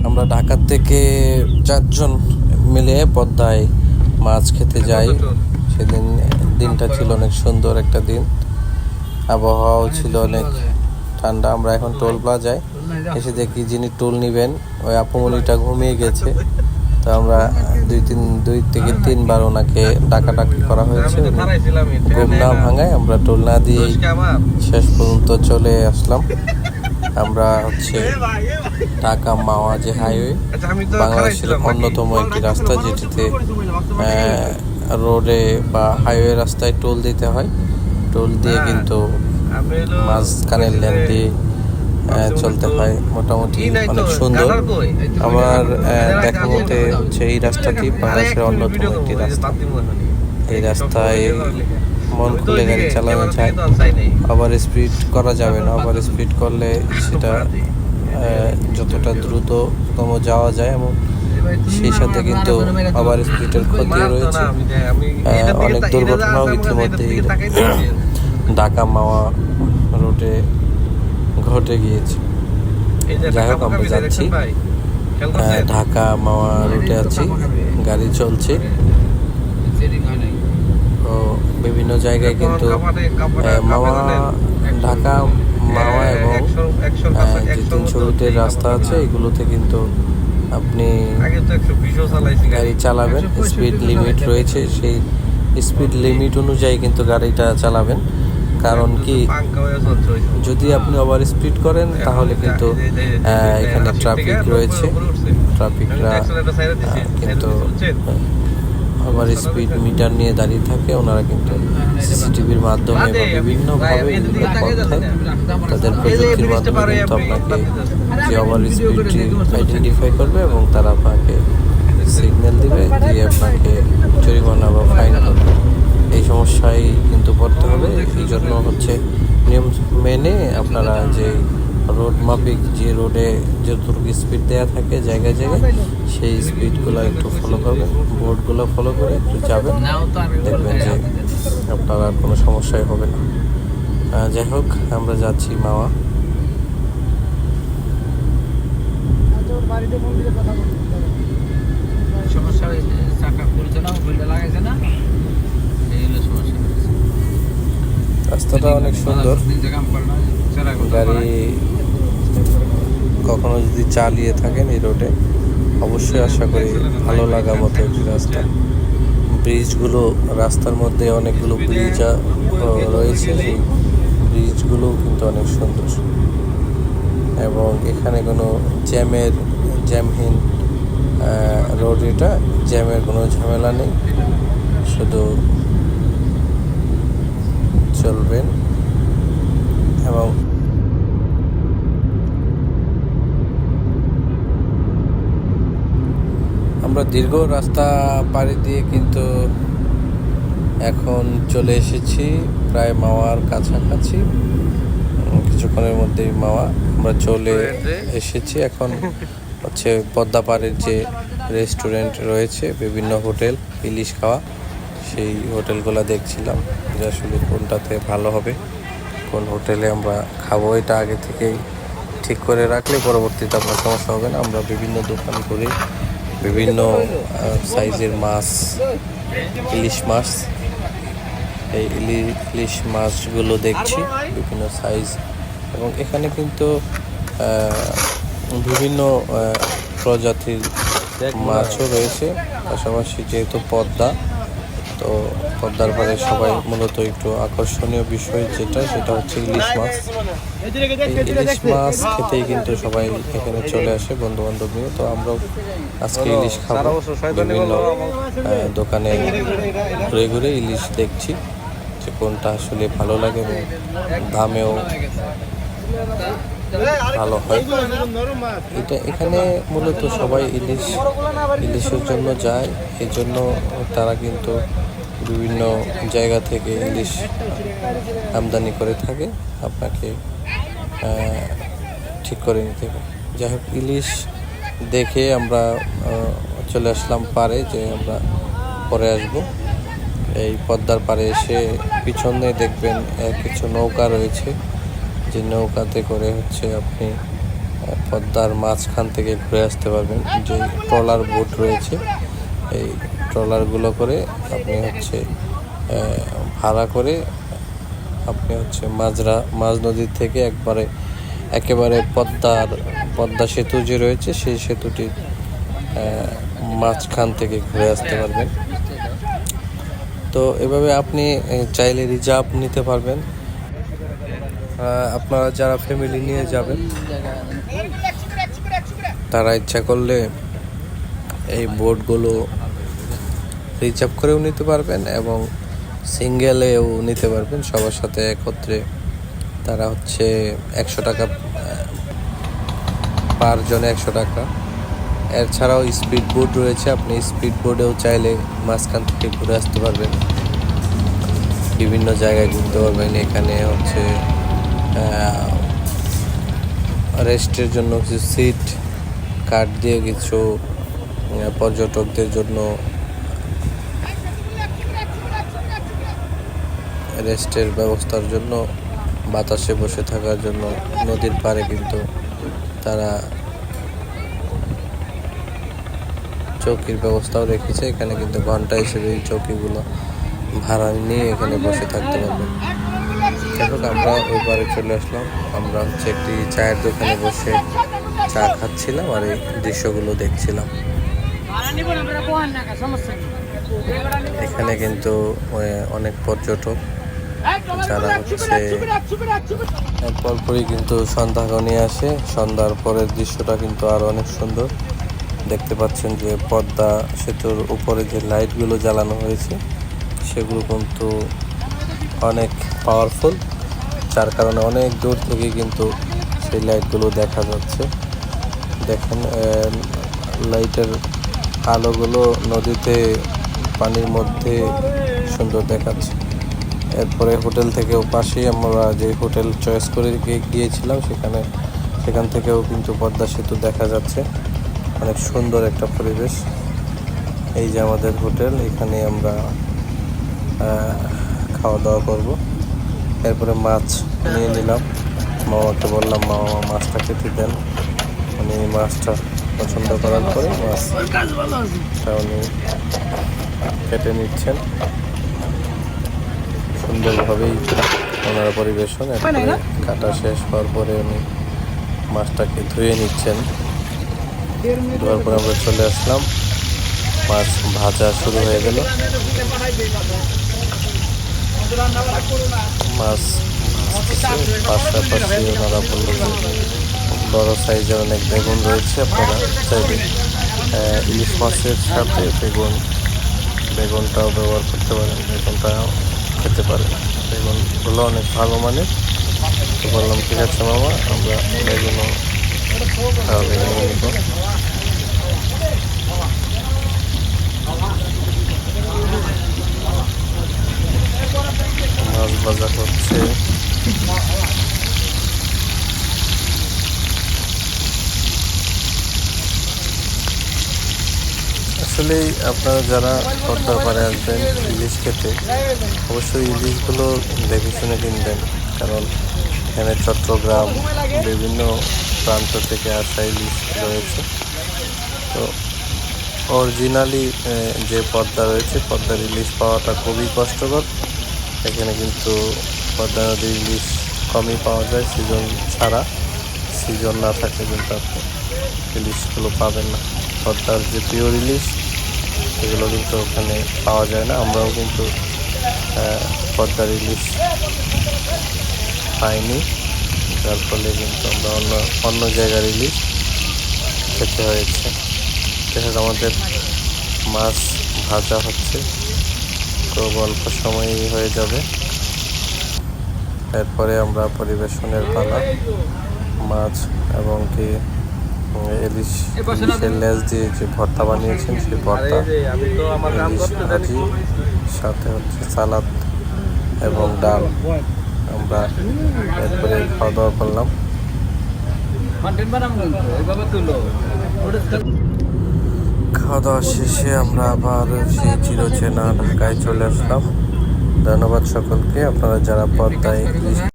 আমরা ঢাকা থেকে 4 জন মিলে পদ্মায় মাছ খেতে যাই। সেদিন দিনটা ছিল অনেক সুন্দর একটা দিন, আবহাওয়াও ছিল অনেক ঠান্ডা। আমরা এখন টোল প্লাজায় এসে দেখি যিনি টোল নিবেন ওই আপুমনিটা ঘুমিয়ে গেছে। তো আমরা 2 থেকে 3 বার ওনাকে ডাকাডাকি করা হয়েছে, ঘুম না ভাঙায় আমরা টোল না দিয়ে শেষ পর্যন্ত চলে আসলাম। আমরা হচ্ছে ঢাকা মাওয়া যে হাইওয়ে, বাংলাদেশের অন্যতম একটি রাস্তা, যেটিতে রোডে বা হাইওয়ে রাস্তায় টোল দিতে হয়। টোল দিয়ে কিন্তু মাঝখানের লেন দিয়ে চলতে হয়। মোটামুটি অনেক সুন্দর। আমার দেখা মতে হচ্ছে এই রাস্তাটি বাংলাদেশের অন্যতম একটি রাস্তা। এই রাস্তায় মন খুলে গাড়ি চালানো যায়, ওভার স্পিড করা যাবে না। ওভার স্পিড করলে সেটা যতটা দ্রুততম যাওয়া যায়, এবং সেই সাথে কিন্তু ওভার স্পিডের ক্ষতিও রয়েছে। অনেক দুর্ঘটনাও ইতিমধ্যে ঢাকা মাওয়া রোডে ঘটে গিয়েছে। যাই হোক, আমরা যাচ্ছি, ঢাকা মাওয়া রুটে আছি, গাড়ি চলছে। তো বিভিন্ন জায়গায় কিন্তু মাওয়া, ঢাকা মাওয়া এবং যে 300 রুটের রাস্তা আছে, এগুলোতে কিন্তু আপনি গাড়ি চালাবেন, স্পিড লিমিট রয়েছে, সেই স্পিড লিমিট অনুযায়ী কিন্তু গাড়িটা চালাবেন। কারণ কি, যদি আপনি ওভার স্পিড করেন তাহলে কিন্তু এখানে ট্রাফিক রয়েছে, ট্রাফিকরা কিন্তু ওভার স্পিড মিটার নিয়ে দাঁড়িয়ে থাকে। ওনারা কিন্তু সিসিটিভির মাধ্যমে বা বিভিন্নভাবে বিভিন্ন পন্থায় তাদের প্রযুক্তির মাধ্যমে কিন্তু আপনাকে যে ওভার স্পিডটি আইডেন্টিফাই করবে এবং তারা আপনাকে সিগন্যাল দিবে, দিয়ে আপনাকে জরিমানা বা ফাইন করবে। এই সমস্যায় কিন্তু পড়তে হবে। এই জন্য হচ্ছে নিয়ম মেনে আপনারা যে রোড মাফিক, যে রোডে যতটুকু স্পিড দেওয়া থাকে জায়গায় জায়গায়, সেই স্পিডগুলো একটু ফলো করবেন, বোর্ডগুলো ফলো করে একটু যাবেন, দেখবেন যে আপনার আর কোনো সমস্যাই হবে না। যাই হোক, আমরা যাচ্ছি মাওয়া। রাস্তাটা অনেক সুন্দর। গাড়ি কখনো যদি চালিয়ে থাকেন এই রোডে, অবশ্যই আশা করি ভালো লাগার মতো একটি রাস্তা। ব্রিজগুলো, রাস্তার মধ্যে অনেকগুলো ব্রিজ রয়েছে, সেই ব্রিজগুলোও কিন্তু অনেক সুন্দর। এবং এখানে কোনো জ্যামহীন রোড, এটা জ্যামের কোনো ঝামেলা নেই, শুধু চলবেন। এবং আমরা দীর্ঘ রাস্তা পাড়ি দিয়ে কিন্তু এখন চলে এসেছি প্রায় মাওয়ার কাছাকাছি। কিছুক্ষণের মধ্যেই মাওয়া আমরা চলে এসেছি। এখন হচ্ছে পদ্মা পাড়ের যে রেস্টুরেন্ট রয়েছে, বিভিন্ন হোটেল, ইলিশ খাওয়া, সেই হোটেলগুলো দেখছিলাম যে আসলে কোনটাতে ভালো হবে, কোন হোটেলে আমরা খাবো। এটা আগে থেকেই ঠিক করে রাখলে পরবর্তীতে আপনার সমস্যা হবে না। আমরা বিভিন্ন দোকান করে বিভিন্ন সাইজের মাছ, ইলিশ মাছ, এই ইলিশ মাছগুলো দেখছি বিভিন্ন সাইজ। এবং এখানে কিন্তু বিভিন্ন প্রজাতির মাছও রয়েছে। পাশাপাশি যেহেতু পদ্মা, তো পদ্মার পাড়ে সবাই মূলত একটু আকর্ষণীয় বিষয় সেটা হচ্ছে ইলিশ মাছ। ইলিশ মাছ খেতেই কিন্তু সবাই এখানে চলে আসে বন্ধু বান্ধব নিয়ে। তো আমরাও আজকে ইলিশ খাবো। বিভিন্ন দোকানে ঘুরে ঘুরে ইলিশ দেখছি যে কোনটা আসলে ভালো লাগে এবং দামেও ভালো হয়। এখানে মূলত সবাই ইলিশের জন্য যায়, এই জন্য তারা কিন্তু বিভিন্ন জায়গা থেকে ইলিশ আমদানি করে থাকে, আপনাকে ঠিক করে নিতে হবে। যাই হোক, ইলিশ দেখে আমরা চলে আসলাম পাড়ে, যে আমরা পরে আসব। এই পদ্মার পাড়ে এসে পিছনে দেখবেন কিছু নৌকা রয়েছে, যে নৌকাতে করে হচ্ছে আপনি পদ্মার মাঝখান থেকে ঘুরে আসতে পারবেন। যে ট্রলার বোট রয়েছে, এই ট্রলারগুলো করে আপনি হচ্ছে ভাড়া করে আপনি হচ্ছে মাঝ নদীর থেকে একেবারে পদ্মা সেতু যে রয়েছে সেই সেতুটির মাঝখান থেকে ঘুরে আসতে পারবেন। তো এভাবে আপনি চাইলে রিজার্ভ নিতে পারবেন। আপনারা যারা ফ্যামিলি নিয়ে যাবেন তারা ইচ্ছা করলে এই বোটগুলো রিজার্ভ করেও নিতে পারবেন এবং সিঙ্গেলেও নিতে পারবেন। সবার সাথে একত্রে তারা হচ্ছে 100 টাকা পার জনে 100 টাকা। এছাড়াও স্পিড বোট রয়েছে, আপনি স্পিড বোটেও চাইলে মাঝখান থেকে ঘুরে আসতে পারবেন, বিভিন্ন জায়গায় ঘুরতে পারবেন। এখানে হচ্ছে রেস্টের জন্য কিছু সিট কাঠ দিয়ে কিছু পর্যটকদের জন্য রেস্টের ব্যবস্থার জন্য, বাতাসে বসে থাকার জন্য নদীর পাড়ে কিন্তু তারা চৌকির ব্যবস্থাও রেখেছে। এখানে কিন্তু ঘন্টা হিসেবে এই চৌকিগুলো ভাড়া নিয়ে এখানে বসে থাকতে পারবেন। দেখুন আমরা ওই পারে চলে আসলাম। আমরা হচ্ছে একটি চায়ের দোকানে বসে চা খাচ্ছিলাম আর এই দৃশ্যগুলো দেখছিলাম। এখানে কিন্তু অনেক পর্যটক যারা হচ্ছে পরপরই কিন্তু সন্ধ্যা ঘনিয়ে আসে। সন্ধ্যার পরের দৃশ্যটা কিন্তু আরো অনেক সুন্দর। দেখতে পাচ্ছেন যে পদ্মা সেতুর উপরে যে লাইটগুলো জ্বালানো হয়েছে সেগুলো কিন্তু অনেক পাওয়ারফুল, যার কারণে অনেক দূর থেকে কিন্তু সেই লাইটগুলো দেখা যাচ্ছে। দেখেন লাইটের আলোগুলো নদীতে পানির মধ্যে সুন্দর দেখাচ্ছে। এরপরে হোটেল থেকেও পাশেই আমরা যে হোটেল চয়েস করে গিয়েছিলাম সেখান থেকেও কিন্তু পদ্মা সেতু দেখা যাচ্ছে। অনেক সুন্দর একটা পরিবেশ। এই যে আমাদের হোটেল, এখানে আমরা খাওয়া দাওয়া করব। এরপরে মাছ নিয়ে নিলাম, মামাকে বললাম মামা মাছটা কেটে দেন। উনি মাছটা পছন্দ করার পরে মাছটা উনি কেটে নিচ্ছেন সুন্দরভাবেই ওনারা পরিবেশন। এরপরে কাটা শেষ হওয়ার পরে উনি মাছটাকে ধুয়ে নিচ্ছেন। ধোয়ার পরে আমরা চলে আসলাম, মাছ ভাজা শুরু হয়ে গেল। মাছ পাশাপাশি ওনারা বলল যে বড় সাইজের অনেক বেগুন রয়েছে, আপনারা চাইলে ইলিশ মাছের সাথে বেগুনটাও ব্যবহার করতে পারেন, বেগুনটাও খেতে পারেন। বেগুনগুলো অনেক ভালো মানের। তো বললাম ঠিক আছে মামা, আমরা বেগুনও তাহলে নিয়ে নিব। মাছ ভাজা হচ্ছে। আসলে আপনারা যারা পদ্মার পাড়ে আসবেন ইলিশ খেতে, অবশ্যই ইলিশগুলো দেখে শুনে কিনবেন, কারণ এখানে চট্টগ্রাম বিভিন্ন প্রান্ত থেকে আসা ইলিশ রয়েছে। তো অরিজিনালি যে পদ্মা রয়েছে, পদ্মার ইলিশ পাওয়াটা খুবই কষ্টকর। এখানে কিন্তু পদ্মা নদীর ইলিশ কমই পাওয়া যায় সিজন ছাড়া। সিজন না থাকলে কিন্তু আপনি ইলিশগুলো পাবেন না। পদ্মার যে পিওর ইলিশ এগুলো কিন্তু ওখানে পাওয়া যায় না। আমরাও কিন্তু পদ্মার ইলিশ পাইনি, যার ফলে কিন্তু আমরা অন্য জায়গার ইলিশ খেতে হয়েছে। দেখুন আমাদের মাছ ভাজা হচ্ছে, খুব অল্প সময়ই হয়ে যাবে। এরপরে আমরা পরিবেশনের পালা। মাছ এবং কি ইলিশের লেজ দিয়ে যে ভর্তা বানিয়েছেন সেই ভর্তা, ইলিশ ভাজি, সাথে হচ্ছে সালাদ এবং ডাল। আমরা এরপরে খাওয়া দাওয়া করলাম। খাওয়া দাওয়া শেষে আমরা আবার সেই চিরচেনা ঢাকায় চলে আসলাম। ধন্যবাদ সকলকে। আপনারা যারা পদ্মায়